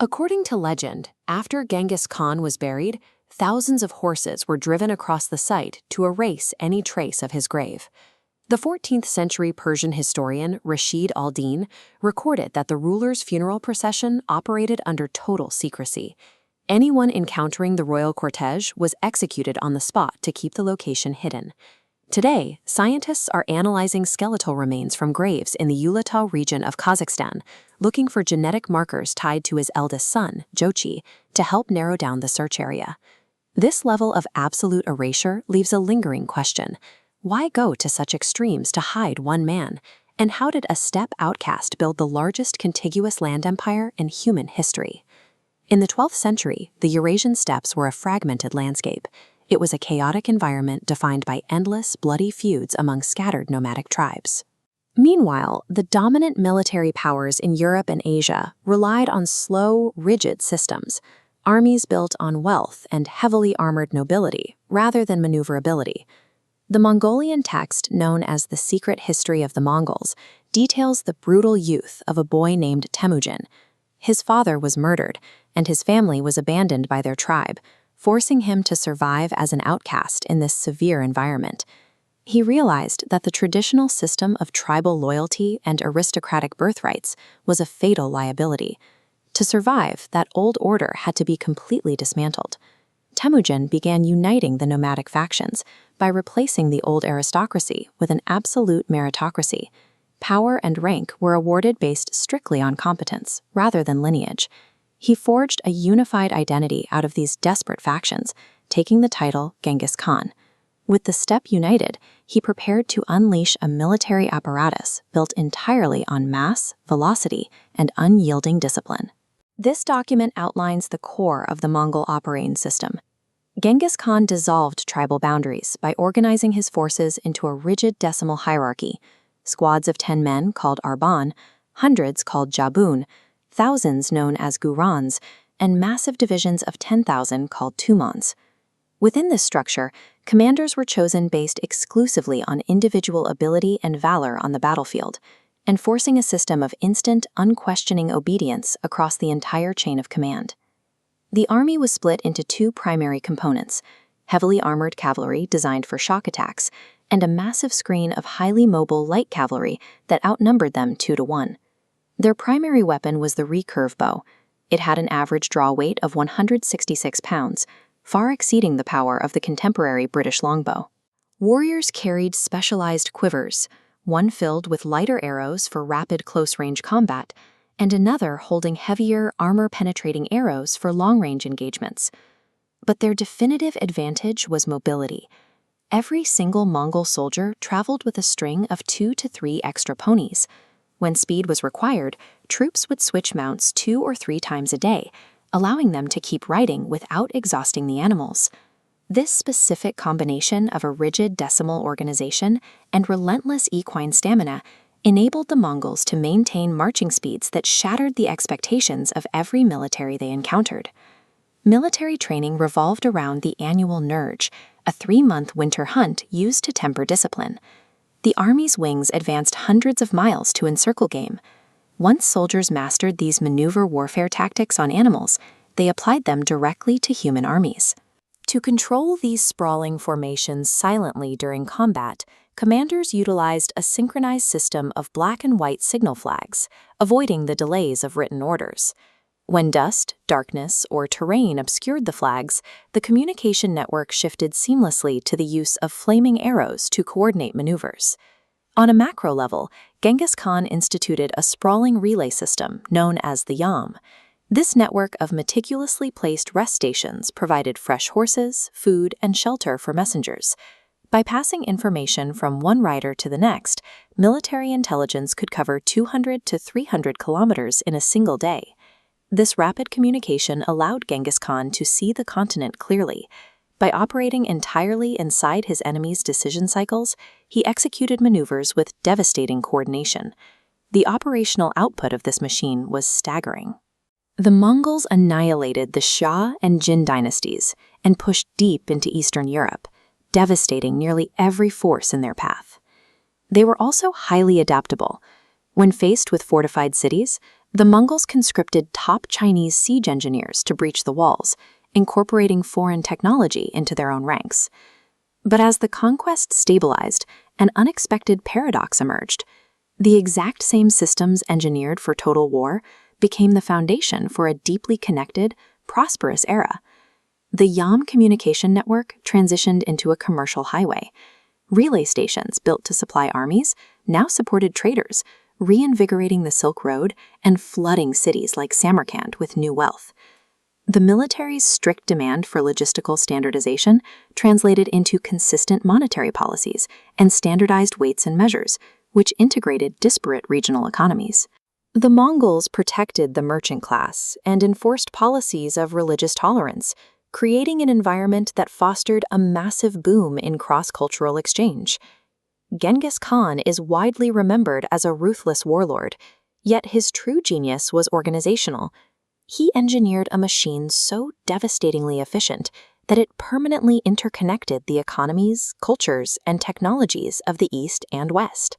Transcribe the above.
According to legend, after Genghis Khan was buried, thousands of horses were driven across the site to erase any trace of his grave. The 14th century Persian historian Rashid al-Din recorded that the ruler's funeral procession operated under total secrecy. Anyone encountering the royal cortege was executed on the spot to keep the location hidden. Today, scientists are analyzing skeletal remains from graves in the Ulatal region of Kazakhstan, looking for genetic markers tied to his eldest son, Jochi, to help narrow down the search area. This level of absolute erasure leaves a lingering question. Why go to such extremes to hide one man? And how did a steppe outcast build the largest contiguous land empire in human history? In the 12th century, the Eurasian steppes were a fragmented landscape. It was a chaotic environment defined by endless, bloody feuds among scattered nomadic tribes. Meanwhile, the dominant military powers in Europe and Asia relied on slow, rigid systems, armies built on wealth and heavily armored nobility, rather than maneuverability. The Mongolian text, known as The Secret History of the Mongols, details the brutal youth of a boy named Temujin. His father was murdered, and his family was abandoned by their tribe, forcing him to survive as an outcast in this severe environment. He realized that the traditional system of tribal loyalty and aristocratic birthrights was a fatal liability. To survive, that old order had to be completely dismantled. Temujin began uniting the nomadic factions by replacing the old aristocracy with an absolute meritocracy. Power and rank were awarded based strictly on competence, rather than lineage. He forged a unified identity out of these desperate factions, taking the title Genghis Khan. With the steppe united, he prepared to unleash a military apparatus built entirely on mass, velocity, and unyielding discipline. This document outlines the core of the Mongol operating system. Genghis Khan dissolved tribal boundaries by organizing his forces into a rigid decimal hierarchy: squads of 10 men called arban, hundreds called jabun, thousands known as gurans, and massive divisions of 10,000 called tumans. Within this structure, commanders were chosen based exclusively on individual ability and valor on the battlefield, enforcing a system of instant, unquestioning obedience across the entire chain of command. The army was split into two primary components: heavily armored cavalry designed for shock attacks, and a massive screen of highly mobile light cavalry that outnumbered them 2-to-1. Their primary weapon was the recurve bow. It had an average draw weight of 166 pounds, far exceeding the power of the contemporary British longbow. Warriors carried specialized quivers, one filled with lighter arrows for rapid close-range combat, and another holding heavier, armor-penetrating arrows for long-range engagements. But their definitive advantage was mobility. Every single Mongol soldier traveled with a string of 2 to 3 extra ponies. When speed was required, troops would switch mounts 2 or 3 times a day, allowing them to keep riding without exhausting the animals. This specific combination of a rigid decimal organization and relentless equine stamina enabled the Mongols to maintain marching speeds that shattered the expectations of every military they encountered. Military training revolved around the annual Nurj, a 3-month winter hunt used to temper discipline. The army's wings advanced hundreds of miles to encircle game. Once soldiers mastered these maneuver warfare tactics on animals, they applied them directly to human armies. To control these sprawling formations silently during combat, commanders utilized a synchronized system of black and white signal flags, avoiding the delays of written orders. When dust, darkness, or terrain obscured the flags, the communication network shifted seamlessly to the use of flaming arrows to coordinate maneuvers. On a macro level, Genghis Khan instituted a sprawling relay system known as the Yam. This network of meticulously placed rest stations provided fresh horses, food, and shelter for messengers. By passing information from one rider to the next, military intelligence could cover 200 to 300 kilometers in a single day. This rapid communication allowed Genghis Khan to see the continent clearly. By operating entirely inside his enemy's decision cycles, he executed maneuvers with devastating coordination. The operational output of this machine was staggering. The Mongols annihilated the Shah and Jin dynasties and pushed deep into Eastern Europe, devastating nearly every force in their path. They were also highly adaptable. When faced with fortified cities, The Mongols conscripted top Chinese siege engineers to breach the walls, incorporating foreign technology into their own ranks. But as the conquest stabilized, an unexpected paradox emerged. The exact same systems engineered for total war became the foundation for a deeply connected, prosperous era. The Yam communication network transitioned into a commercial highway. Relay stations built to supply armies now supported traders, reinvigorating the Silk Road and flooding cities like Samarkand with new wealth. The military's strict demand for logistical standardization translated into consistent monetary policies and standardized weights and measures, which integrated disparate regional economies. The Mongols protected the merchant class and enforced policies of religious tolerance, creating an environment that fostered a massive boom in cross-cultural exchange. Genghis Khan is widely remembered as a ruthless warlord, yet his true genius was organizational. He engineered a machine so devastatingly efficient that it permanently interconnected the economies, cultures, and technologies of the East and West.